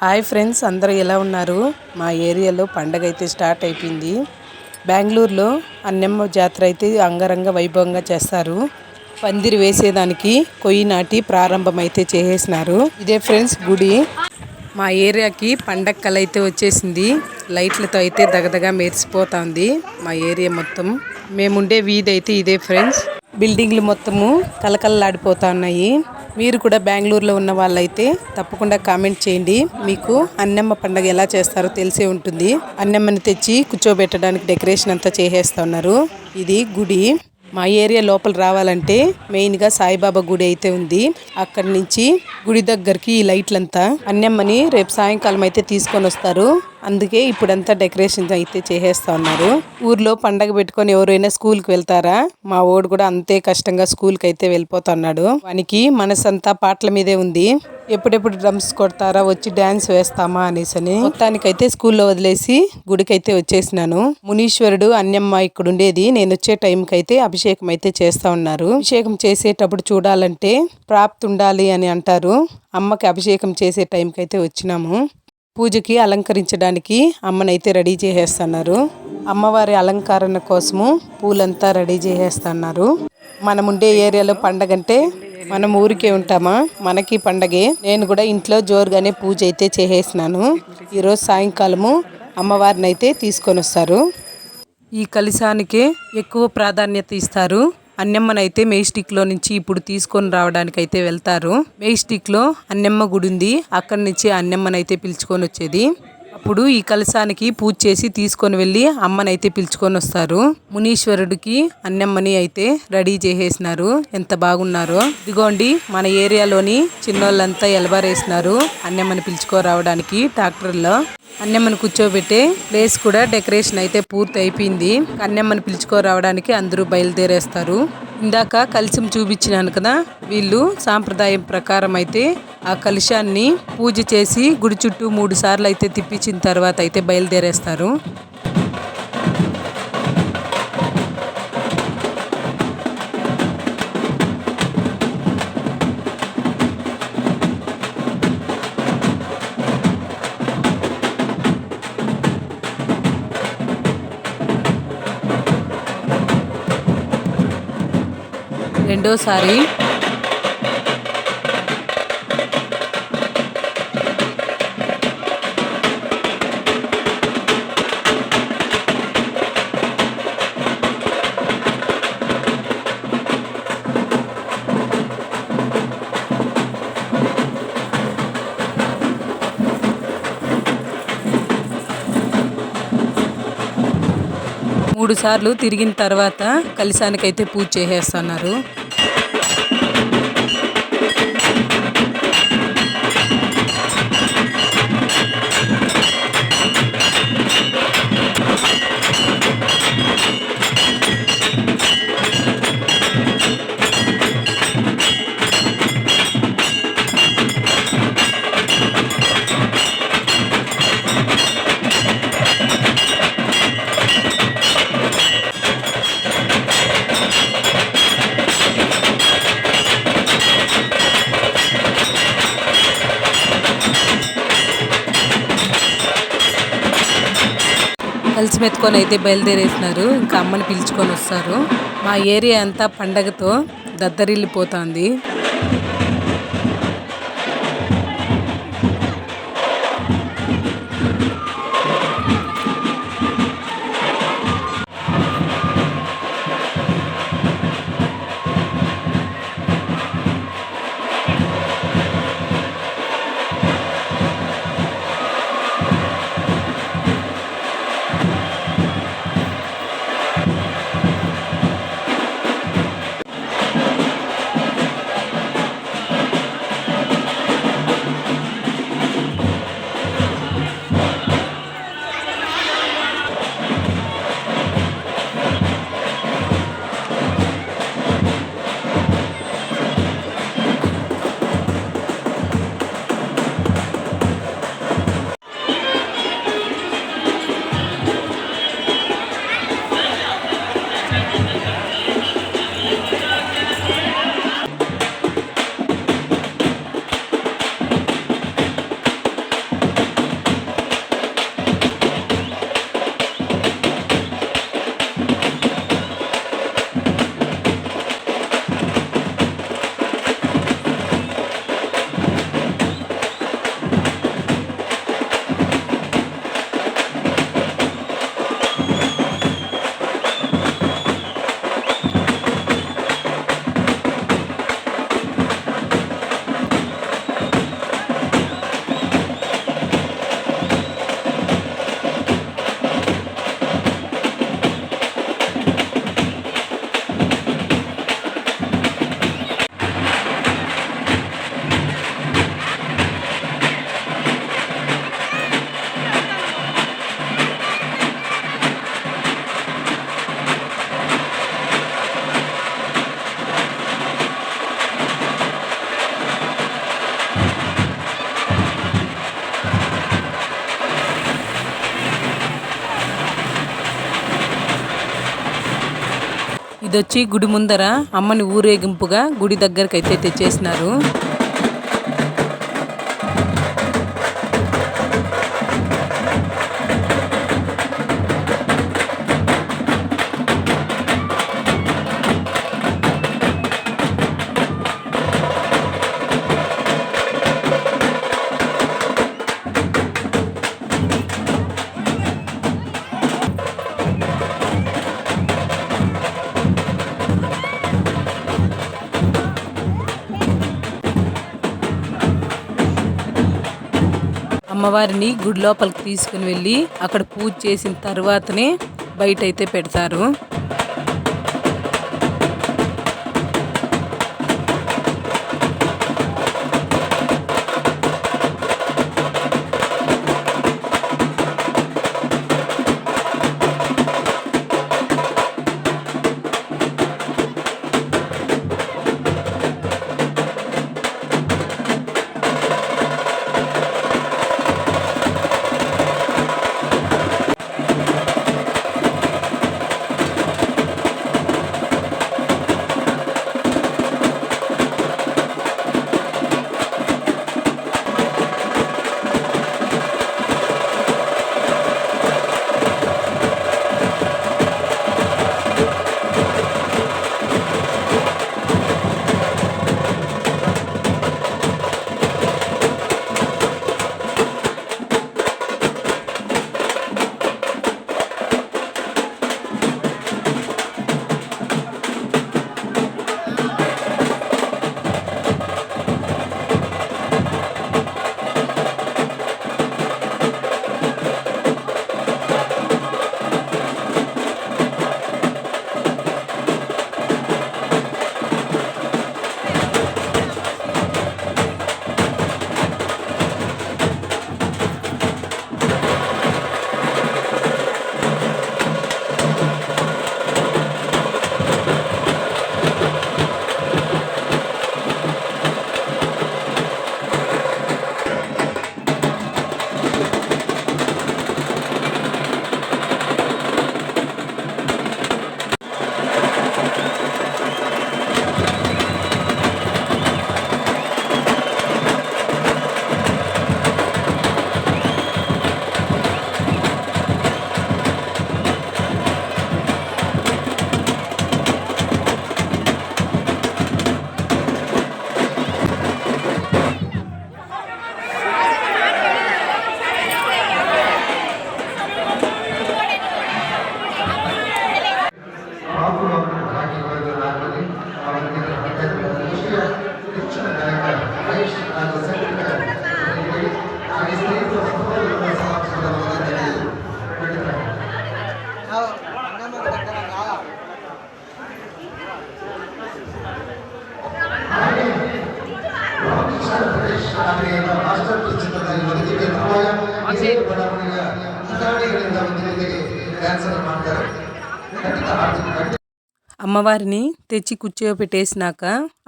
Hi friends, అందరూ ఎలా ఉన్నారు? మా ఏరియాలో పండగ అయితే స్టార్ట్ అయిపోయింది. బెంగళూరులో అన్నమ్మ జాతర అయితే అంగరంగ వైభవంగా చేస్తారు. పందిరి వేసేదానికి కొయ్యి నాటి ప్రారంభం అయితే చేసేసినారు. ఇదే ఫ్రెండ్స్ గుడి. మా ఏరియాకి పండగ కళ అయితే వచ్చేసింది. లైట్లతో అయితే దగదగా మెరిసిపోతుంది మా ఏరియా మొత్తం. మేముండే వీధి అయితే ఇదే ఫ్రెండ్స్. బిల్డింగ్లు మొత్తము కలకలలాడిపోతా ఉన్నాయి. మీరు కూడా బెంగళూరులో ఉన్న వాళ్ళైతే తప్పకుండా కామెంట్ చేయండి. మీకు అన్నమ్మ పండుగ ఎలా చేస్తారో తెలిసే ఉంటుంది. అన్నమ్మని తెచ్చి కూర్చోబెట్టడానికి డెకరేషన్ అంతా చేసేస్తా ఉన్నారు. ఇది గుడి. మా ఏరియా లోపల రావాలంటే మెయిన్గా సాయిబాబా గుడి అయితే ఉంది. అక్కడి నుంచి గుడి దగ్గరికి ఈ లైట్లంతా అన్నమ్మని రేపు సాయంకాలం అయితే తీసుకొని వస్తారు. అందుకే ఇప్పుడంతా డెకరేషన్ అయితే చేసేస్తా ఉన్నారు. ఊర్లో పండగ పెట్టుకొని ఎవరైనా స్కూల్కి వెళ్తారా? మా ఓడు కూడా అంతే కష్టంగా స్కూల్కి అయితే వెళ్ళిపోతున్నాడు. వానికి మనసంతా పాటల మీదే ఉంది. ఎప్పుడెప్పుడు డ్రమ్స్ కొడతారా, వచ్చి డాన్స్ వేస్తామా అనేసని మొత్తానికైతే స్కూల్లో వదిలేసి గుడికైతే వచ్చేసినాను. మునీశ్వరుడు అన్నమ్మ ఇక్కడ ఉండేది. నేను వచ్చే టైంకి అయితే అభిషేకం అయితే చేస్తా ఉన్నారు. అభిషేకం చేసేటప్పుడు చూడాలంటే ప్రాప్తి ఉండాలి అని అంటారు. అమ్మకి అభిషేకం చేసే టైంకి అయితే వచ్చినాము. పూజకి అలంకరించడానికి అమ్మనైతే రెడీ చేసేస్తున్నారు. అమ్మవారి అలంకరణ కోసము పూలంతా రెడీ చేసేస్తున్నారు. మనముండే ఏరియాలో పండగ అంటే మనం ఊరికే ఉంటామా, మనకి పండగే. నేను కూడా ఇంట్లో జోరుగానే పూజ అయితే చేసేసినాను. ఈరోజు సాయంకాలము అమ్మవారిని అయితే తీసుకొని వస్తారు. ఈ కలశానికే ఎక్కువ ప్రాధాన్యత ఇస్తారు. అన్నమ్మనైతే మెయిస్టిక్లో నుంచి ఇప్పుడు తీసుకొని రావడానికి అయితే వెళ్తారు. మెయిస్టిక్లో అన్నమ్మ గుడి ఉంది. అక్కడి నుంచి అన్నమ్మనైతే పిలుచుకొని వచ్చేది. అప్పుడు ఈ కలశానికి పూజ చేసి తీసుకొని వెళ్ళి అమ్మనైతే పిలుచుకొని వస్తారు. మునీశ్వరుడికి అన్నమ్మని అయితే రెడీ చేసేసినారు. ఎంత బాగున్నారో. ఇదిగోండి మన ఏరియాలోని చిన్నోళ్ళంతా ఎలబారేసినారు అన్నమ్మని పిలుచుకోరావడానికి. ట్రాక్టర్లో అన్నమ్మని కూర్చోబెట్టే ప్లేస్ కూడా డెకరేషన్ అయితే పూర్తి అయిపోయింది. అన్నమ్మని పిలుచుకోరావడానికి అందరూ బయలుదేరేస్తారు. ఇందాక కలశం చూపించినాను కదా, వీళ్ళు సాంప్రదాయం ప్రకారం అయితే ఆ కలశాన్ని పూజ చేసి గుడి చుట్టూ 3 సార్లు అయితే తిప్పించిన తర్వాత అయితే బయలుదేరేస్తారు. రెండోసారి మూడు సార్లు తిరిగిన తర్వాత కలశానికైతే పూజ చేసేస్తున్నారు. కలిసి మెత్తుకొని అయితే బయలుదేరేసినారు. ఇంకా అమ్మని పిలుచుకొని వస్తారు. మా ఏరియా అంతా పండగతో దద్దరిల్లిపోతుంది. ఇదొచ్చి గుడి ముందర అమ్మని ఊరేగింపుగా గుడి దగ్గరకు అయితే తెచ్చేసినారు. అమ్మవారిని గుడి లోపలికి తీసుకుని వెళ్ళి అక్కడ పూజ చేసిన తర్వాతనే బయట అయితే పెడతారు. అమ్మవారిని తెచ్చి కూర్చోపెట్టేసినాక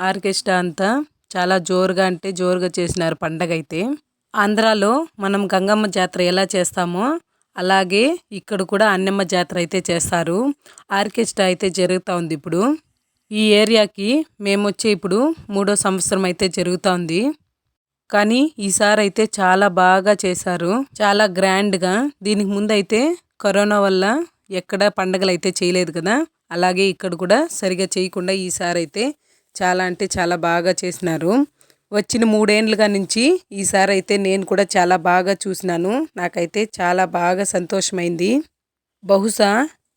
ఆర్కెస్ట్రా అంతా చాలా జోరుగా అంటే జోరుగా చేసినారు పండగ అయితే. ఆంధ్రాలో మనం గంగమ్మ జాతర ఎలా చేస్తామో అలాగే ఇక్కడ కూడా అన్నమ్మ జాతర అయితే చేస్తారు. ఆర్కెస్ట్రా అయితే జరుగుతూ ఉంది. ఇప్పుడు ఈ ఏరియాకి మేము వచ్చే ఇప్పుడు 3వ సంవత్సరం అయితే జరుగుతూ ఉంది. కానీ ఈసారి అయితే చాలా బాగా చేశారు, చాలా గ్రాండ్గా. దీనికి ముందు అయితే కరోనా వల్ల ఎక్కడ పండగలు అయితే చేయలేదు కదా, అలాగే ఇక్కడ కూడా సరిగా చేయకుండా ఈసారి అయితే చాలా అంటే చాలా బాగా చేసినారు. వచ్చిన 3 ఏళ్ళుగా నుంచి ఈసారి అయితే నేను కూడా చాలా బాగా చూసినాను. నాకైతే చాలా బాగా సంతోషమైంది. బహుశా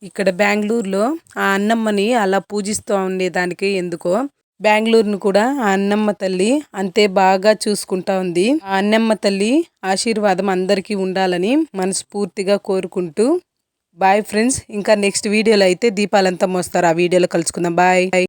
ఇక్కడ బెంగళూరులో ఆ అన్నమ్మని అలా పూజిస్తూ ఉండేదానికి ఎందుకో బెంగళూరును కూడా ఆ అన్నమ్మ తల్లి అంతే బాగా చూసుకుంటా ఉంది. ఆ అన్నమ్మ తల్లి ఆశీర్వాదం అందరికీ ఉండాలని మనస్ఫూర్తిగా కోరుకుంటూ బాయ్ ఫ్రెండ్స్. ఇంకా నెక్స్ట్ వీడియోలో అయితే దీపాలంతా మోస్తారు. ఆ వీడియోలో కలుసుకుందాం. బాయ్.